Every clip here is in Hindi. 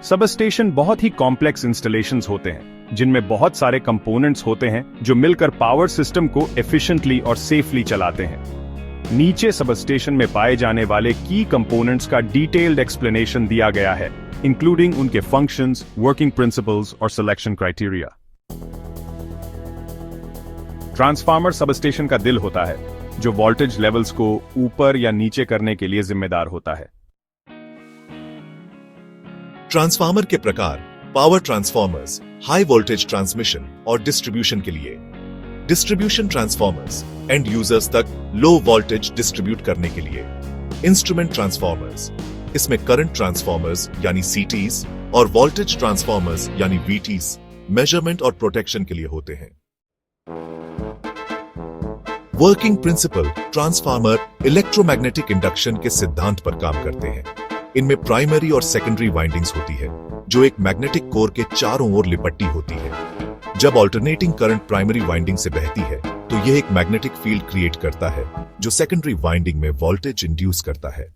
सबस्टेशन बहुत ही कॉम्प्लेक्स इंस्टॉलेशंस होते हैं जिनमें बहुत सारे कंपोनेंट्स होते हैं जो मिलकर पावर सिस्टम को एफिशिएंटली और सेफली चलाते हैं। नीचे सबस्टेशन में पाए जाने वाले की कंपोनेंट्स का डिटेल्ड एक्सप्लेनेशन दिया गया है, इंक्लूडिंग उनके फंक्शंस, वर्किंग प्रिंसिपल्स और सिलेक्शन क्राइटेरिया। ट्रांसफार्मर सबस्टेशन का दिल होता है जो वोल्टेज लेवल्स को ऊपर या नीचे करने के लिए जिम्मेदार होता है। ट्रांसफार्मर के प्रकार: power transformers, high voltage transmission और डिस्ट्रीब्यूशन के लिए। डिस्ट्रीब्यूशन ट्रांसफार्मर्स, एंड यूजर्स तक लो वोल्टेज डिस्ट्रीब्यूट करने के लिए। इंस्ट्रूमेंट ट्रांसफार्मर्स, इसमें करंट ट्रांसफार्मर्स यानी सीटीज और वोल्टेज ट्रांसफार्मर्स यानी वीटीज मेजरमेंट और प्रोटेक्शन के लिए होते हैं। Working principle: transformer electromagnetic induction के सिद्धांत पर काम करते हैं। इनमें प्राइमरी और सेकेंडरी वाइंडिंग्स होती है जो एक मैग्नेटिक कोर के चारों ओर लिपटी होती है। जब ऑल्टरनेटिंग करंट प्राइमरी वाइंडिंग से बहती है तो यह एक मैग्नेटिक फील्ड क्रिएट करता है जो सेकेंडरी वाइंडिंग में वोल्टेज इंड्यूस करता है।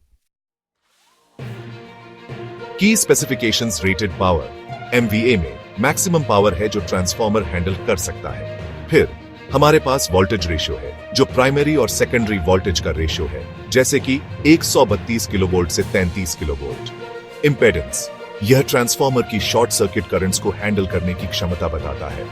की स्पेसिफिकेशंस: रेटेड पावर एमवीए में मैक्सिमम पावर है जो ट्रांसफार्मर हैंडल कर सकता है। फिर हमारे पास वोल्टेज रेशियो है जो प्राइमरी और सेकेंडरी वोल्टेज का रेशियो है, जैसे कि 132 किलोवोल्ट से 33 किलोवोल्ट। इंपेडेंस: यह ट्रांसफार्मर की शॉर्ट सर्किट करंट्स को हैंडल करने की क्षमता बताता है।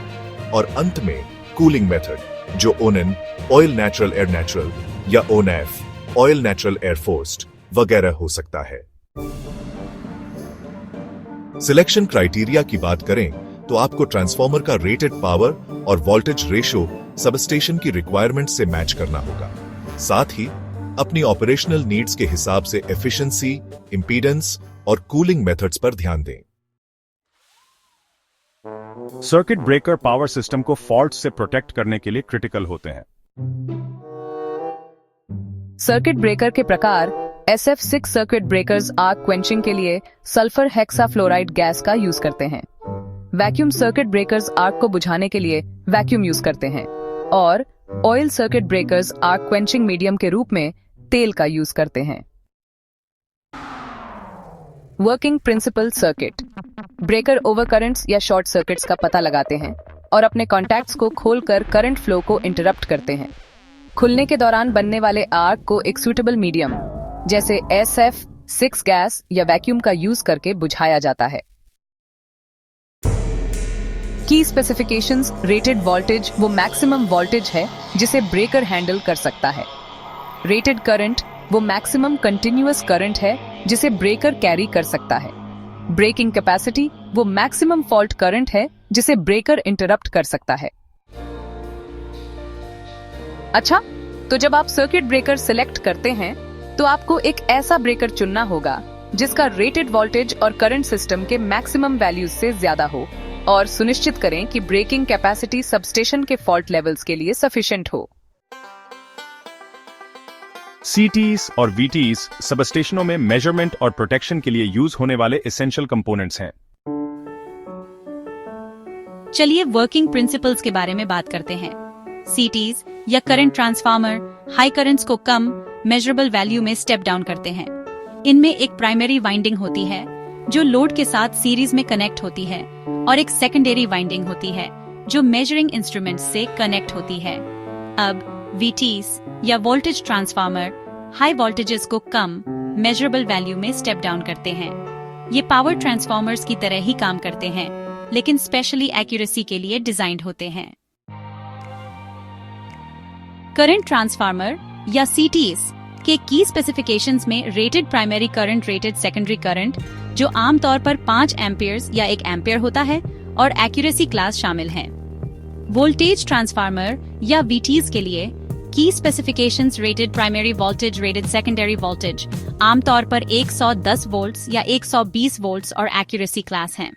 और अंत में कूलिंग मेथड जो ओनएन ऑयल नेचुरल एयर नेचुरल या ओनएफ ऑयल नेचुरल एयर फोर्स्ड वगैरह हो सकता है। सिलेक्शन क्राइटेरिया की बात करें तो आपको ट्रांसफार्मर का रेटेड पावर और वोल्टेज रेशियो सबस्टेशन की रिक्वायरमेंट से मैच करना होगा। साथ ही अपनी ऑपरेशनल नीड्स के हिसाब से एफिशिएंसी, इंपीडेंस और कूलिंग मेथड्स पर ध्यान दें। सर्किट ब्रेकर पावर सिस्टम को फॉल्ट से प्रोटेक्ट करने के लिए क्रिटिकल होते हैं। सर्किट ब्रेकर के प्रकार: SF6 circuit breakers arc quenching के लिए सल्फर हेक्साफ्लोराइड गैस का यूज करते हैं। वैक्यूम सर्किट ब्रेकर्स आर्क को बुझाने के लिए वैक्यूम यूज करते हैं। और oil circuit breakers arc quenching medium के रूप में तेल का यूज करते हैं। वर्किंग प्रिंसिपल: सर्किट ब्रेकर ओवरकरेंट्स या शॉर्ट सर्किट्स का पता लगाते हैं और अपने कॉन्टैक्ट्स को खोलकर करंट फ्लो को इंटरप्ट करते हैं। खुलने के दौरान बनने वाले आर्क को एक सूटेबल मीडियम जैसे SF6 गैस या वैक्यूम का यूज करके बुझाया जाता है। की स्पेसिफिकेशंस: रेटेड वोल्टेज वो मैक्सिमम वोल्टेज है जिसे ब्रेकर हैंडल कर सकता है। रेटेड करंट वो मैक्सिमम कंटिन्यूअस करंट है जिसे ब्रेकर कैरी कर सकता है। ब्रेकिंग कैपेसिटी वो मैक्सिमम फॉल्ट करंट है जिसे ब्रेकर इंटरप्ट कर सकता है। अच्छा, तो जब आप सर्किट ब्रेकर सिलेक्ट करते हैं तो आपको एक ऐसा ब्रेकर चुनना होगा जिसका रेटेड वोल्टेज और करंट सिस्टम के मैक्सिमम वैल्यूज से ज्यादा हो, और सुनिश्चित करें कि ब्रेकिंग कैपेसिटी सबस्टेशन के फॉल्ट लेवल्स के लिए सफिशिएंट हो। सीटीज और वीटीज सबस्टेशनों में मेजरमेंट और प्रोटेक्शन के लिए यूज होने वाले एसेंशियल कंपोनेंट्स हैं। चलिए वर्किंग प्रिंसिपल्स के बारे में बात करते हैं। सीटीज या करंट ट्रांसफार्मर हाई करंट्स को कम मेजरेबल वैल्यू में स्टेप डाउन करते हैं। इनमें एक प्राइमरी वाइंडिंग होती है जो लोड के साथ सीरीज में कनेक्ट होती है, और एक सेकेंडरी वाइंडिंग होती है जो मेजरिंग इंस्ट्रूमेंट्स से कनेक्ट होती है। अब वीटीज या वोल्टेज ट्रांसफार्मर हाई वोल्टेजेस को कम मेजरेबल वैल्यू में स्टेप डाउन करते हैं। ये पावर ट्रांसफार्मर्स की तरह ही काम करते हैं, लेकिन स्पेशली एक्यूरेसी के लिए डिजाइंड होते हैं। करंट ट्रांसफार्मर या सीटीज के की स्पेसिफिकेशंस में rated primary current, rated secondary current जो आमतौर पर 5 एम्पियर्स या 1 एम्पियर होता है, और एक्यूरेसी क्लास शामिल हैं। वोल्टेज ट्रांसफार्मर या वीटीज के लिए की specifications rated primary voltage, rated secondary voltage आमतौर पर 110 वोल्ट्स या 120 वोल्ट्स और एक्यूरेसी क्लास हैं।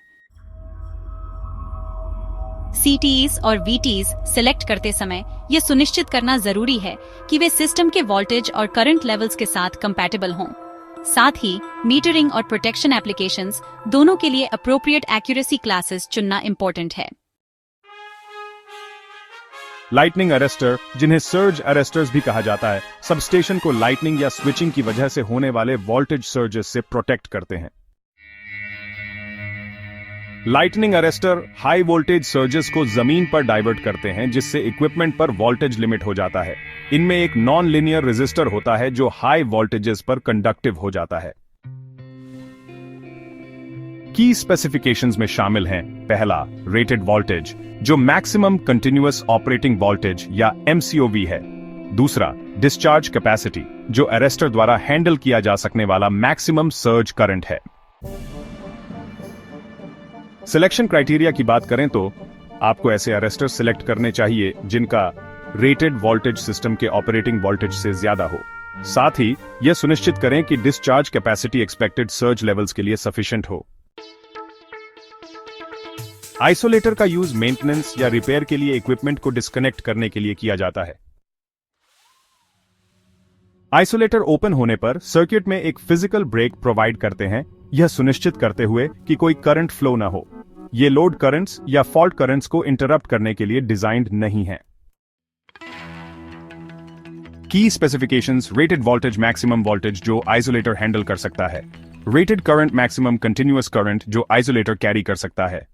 सीटीज और वीटीज सिलेक्ट करते समय यह सुनिश्चित करना जरूरी है कि वे सिस्टम के वोल्टेज और करंट लेवल्स के साथ कंपैटिबल हों। साथ ही मीटरिंग और प्रोटेक्शन एप्लीकेशंस दोनों के लिए अप्रोप्रिएट एक्यूरेसी क्लासेस चुनना इंपॉर्टेंट है। लाइटनिंग अरेस्टर, जिन्हें सर्ज अरेस्टर्स भी कहा जाता है, सबस्टेशन को लाइटनिंग या स्विचिंग की वजह से होने वाले वोल्टेज सर्जेस से प्रोटेक्ट करते हैं। Lightning arrester high voltage surges को जमीन पर डाइवर्ट करते हैं, जिससे इक्विपमेंट पर वोल्टेज लिमिट हो जाता है। इनमें एक नॉन लिनियर रेजिस्टर होता है जो हाई वोल्टेजेस पर कंडक्टिव हो जाता है। की स्पेसिफिकेशंस में शामिल हैं: पहला, रेटेड वोल्टेज, जो मैक्सिमम कंटिन्यूअस ऑपरेटिंग वोल्टेज या MCOV है। दूसरा, डिस्चार्ज कैपेसिटी, जो अरेस्टर द्वारा हैंडल किया जा सकने वाला मैक्सिमम सर्ज करंट है। सिलेक्शन क्राइटेरिया की बात करें तो आपको ऐसे अरेस्टर सिलेक्ट करने चाहिए जिनका रेटेड वोल्टेज सिस्टम के ऑपरेटिंग वोल्टेज से ज्यादा हो। साथ ही यह सुनिश्चित करें कि discharge capacity expected surge levels के लिए सफिशिएंट हो। आइसोलेटर का यूज मेंटेनेंस या रिपेयर के लिए इक्विपमेंट को डिस्कनेक्ट करने के लिए किया जाता है। आइसोलेटर ओपन होने पर सर्किट में एक फिजिकल ब्रेक प्रोवाइड करते हैं, यह सुनिश्चित करते हुए कि कोई करंट फ्लो न हो। ये लोड करंट्स या फॉल्ट करंट्स को इंटरप्ट करने के लिए डिजाइन्ड नहीं है। की specifications: rated voltage maximum voltage जो आइसोलेटर हैंडल कर सकता है। Rated current maximum continuous current जो आइसोलेटर कैरी कर सकता है।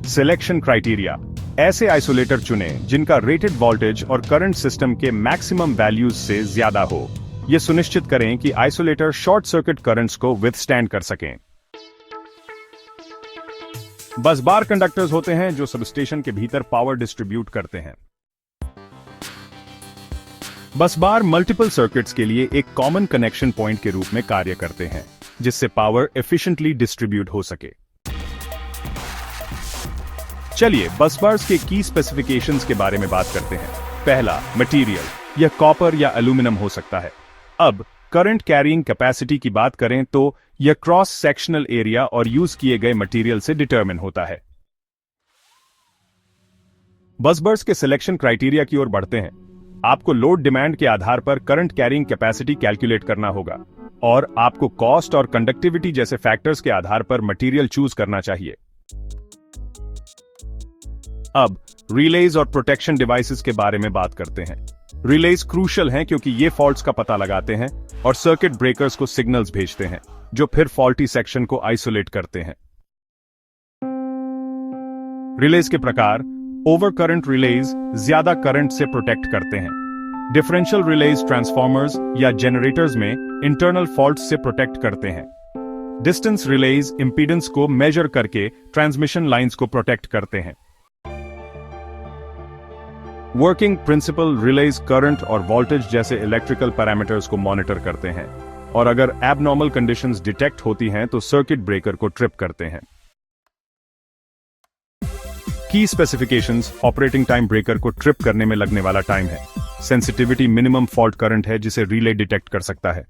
सिलेक्शन क्राइटेरिया: ऐसे आइसोलेटर चुनें जिनका रेटेड वोल्टेज और करंट सिस्टम के मैक्सिमम वैल्यूज से ज्यादा हो। यह सुनिश्चित करें कि आइसोलेटर शॉर्ट सर्किट करंट्स को विथस्टैंड कर सकें। बस बार कंडक्टर्स होते हैं जो सबस्टेशन के भीतर पावर डिस्ट्रीब्यूट करते हैं। बस बार मल्टीपल सर्किट्स के लिए एक कॉमन कनेक्शन पॉइंट के रूप में कार्य करते हैं, जिससे पावर एफिशिएंटली डिस्ट्रीब्यूट हो सके। चलिए बस बार्स के की स्पेसिफिकेशंस के बारे में बात करते हैं। पहला, मटेरियल, यह कॉपर या एल्यूमिनियम हो सकता है। अब करंट कैरिंग कैपेसिटी की बात करें तो यह क्रॉस सेक्शनल एरिया और यूज किए गए मटेरियल से डिटरमिन होता है। बस बार्स के सिलेक्शन क्राइटेरिया की ओर बढ़ते हैं। आपको लोड डिमांड के आधार पर करंट कैरिंग कैपेसिटी कैलकुलेट करना होगा और आपको कॉस्ट और कंडक्टिविटी जैसे फैक्टर्स के आधार पर मटेरियल चूज करना चाहिए। अब रिलेज और प्रोटेक्शन डिवाइसेस के बारे में बात करते हैं। रिलेज क्रूशियल हैं क्योंकि ये फॉल्ट्स का पता लगाते हैं और सर्किट ब्रेकर्स को सिग्नल्स भेजते हैं, जो फिर फॉल्टी सेक्शन को आइसोलेट करते हैं। रिलेज के प्रकार: ओवर करंट रिलेज ज्यादा करंट से प्रोटेक्ट करते हैं। डिफरेंशियल रिलेज ट्रांसफॉर्मर्स या जनरेटर्स में इंटरनल फॉल्ट्स से प्रोटेक्ट करते हैं। डिस्टेंस रिलेज इंपीडेंस को मेजर करके ट्रांसमिशन लाइंस को प्रोटेक्ट करते हैं। वर्किंग प्रिंसिपल रिलेज करंट और वोल्टेज जैसे इलेक्ट्रिकल पैरामीटर्स को मॉनिटर करते हैं और अगर एबनॉर्मल कंडीशंस डिटेक्ट होती हैं तो सर्किट ब्रेकर को ट्रिप करते हैं। की स्पेसिफिकेशंस: ऑपरेटिंग टाइम ब्रेकर को ट्रिप करने में लगने वाला टाइम है। सेंसिटिविटी मिनिमम फॉल्ट करंट है जिसे रिले डिटेक्ट कर सकता है।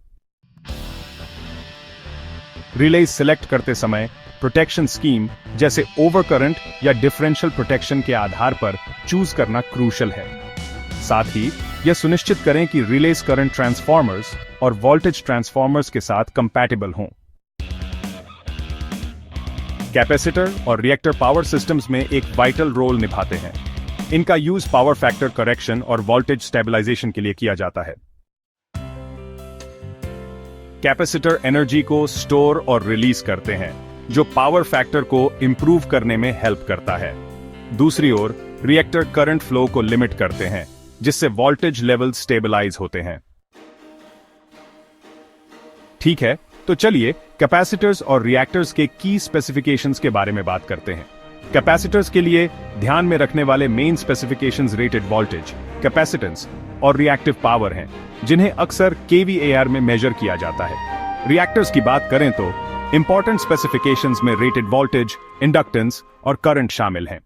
रिले सिलेक्ट करते समय प्रोटेक्शन स्कीम जैसे ओवर करंट या डिफरेंशियल प्रोटेक्शन के आधार पर चूज करना क्रूशियल है। साथ ही यह सुनिश्चित करें कि रिलेज करंट ट्रांसफॉर्मर्स और वोल्टेज ट्रांसफॉर्मर्स के साथ कंपैटिबल हों। कैपेसिटर और रिएक्टर पावर सिस्टम्स में एक वाइटल रोल निभाते हैं। इनका यूज पावर फैक्टर करेक्शन और वोल्टेज स्टेबलाइजेशन के लिए किया जाता है। कैपेसिटर एनर्जी को स्टोर और रिलीज करते हैं, जो पावर फैक्टर को इंप्रूव करने में हेल्प करता है। दूसरी ओर रिएक्टर करंट फ्लो को लिमिट करते हैं, जिससे वोल्टेज लेवल स्टेबलाइज होते हैं। ठीक है, तो चलिए कैपेसिटर्स और रिएक्टर्स के की स्पेसिफिकेशंस के बारे में बात करते हैं। कैपेसिटर्स के लिए ध्यान में रखने वाले main specifications rated voltage, capacitance और रिएक्टिव पावर हैं, जिन्हें अक्सर kVAR में मेजर किया जाता है। रिएक्टर्स की बात करें तो इंपॉर्टेंट स्पेसिफिकेशंस में रेटेड वोल्टेज, इंडक्टेंस और करंट शामिल हैं।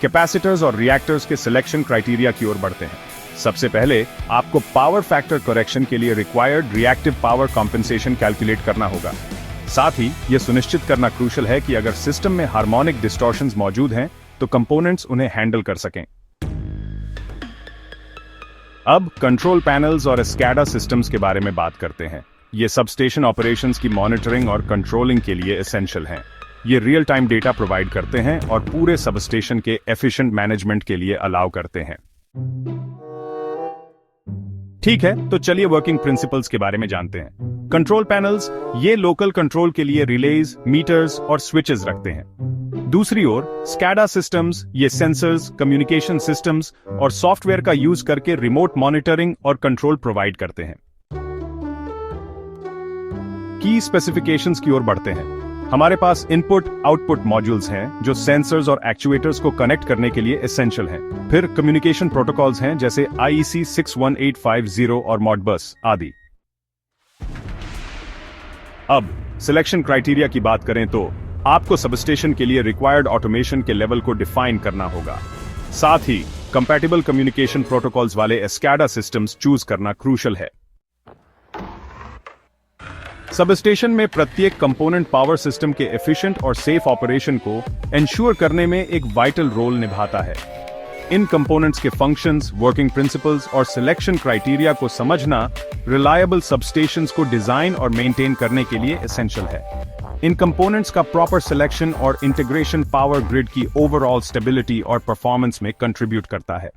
कैपेसिटर्स और रिएक्टर्स के सिलेक्शन क्राइटेरिया की ओर बढ़ते हैं। सबसे पहले आपको पावर फैक्टर करेक्शन के लिए required reactive power compensation calculate करना होगा। साथ ही यह सुनिश्चित करना क्रूशियल है कि अगर सिस्टम में हार्मोनिक डिस्टॉर्शंस मौजूद हैं तो कंपोनेंट्स उन्हें हैंडल कर सकें। अब कंट्रोल पैनल्स और SCADA सिस्टम्स के बारे में बात करते हैं। ये सबस्टेशन ऑपरेशंस की मॉनिटरिंग और कंट्रोलिंग के लिए एसेंशियल हैं। ये रियल टाइम डेटा प्रोवाइड करते हैं और पूरे सबस्टेशन के एफिशिएंट मैनेजमेंट के लिए अलाउ करते हैं। ठीक है, तो चलिए वर्किंग प्रिंसिपल्स के बारे में जानते हैं। कंट्रोल पैनल्स ये लोकल कंट्रोल के लिए रिलेज, मीटर्स और स्विचेस रखते हैं। दूसरी ओर स्कैडा सिस्टम्स ये सेंसर्स, कम्युनिकेशन सिस्टम्स और सॉफ्टवेयर का यूज करके रिमोट मॉनिटरिंग और कंट्रोल प्रोवाइड करते हैं। की स्पेसिफिकेशंस की ओर बढ़ते हैं। हमारे पास इनपुट आउटपुट मॉड्यूल्स हैं जो सेंसर्स और एक्चुएटर्स को कनेक्ट करने के लिए एसेंशियल हैं। फिर कम्युनिकेशन प्रोटोकॉल्स हैं जैसे IEC 61850 और मॉडबस आदि। अब सिलेक्शन क्राइटेरिया की बात करें तो आपको सबस्टेशन के लिए रिक्वायर्ड ऑटोमेशन के लेवल को डिफाइन करना होगा। साथ ही कंपैटिबल कम्युनिकेशन प्रोटोकॉल्स वाले SCADA सिस्टम्स चूज करना क्रूशल है। सबस्टेशन में प्रत्येक कंपोनेंट पावर सिस्टम के एफिशिएंट और सेफ ऑपरेशन को एंश्योर करने में एक वाइटल रोल निभाता है। इन कंपोनेंट्स के फंक्शंस, वर्किंग प्रिंसिपल्स और सिलेक्शन क्राइटेरिया को समझना रिलायबल सबस्टेशंस को डिजाइन और मेंटेन करने के लिए एसेंशियल है। इन कंपोनेंट्स का प्रॉपर सिलेक्शन और इंटीग्रेशन पावर ग्रिड की ओवरऑल स्टेबिलिटी और परफॉर्मेंस में कंट्रीब्यूट करता है।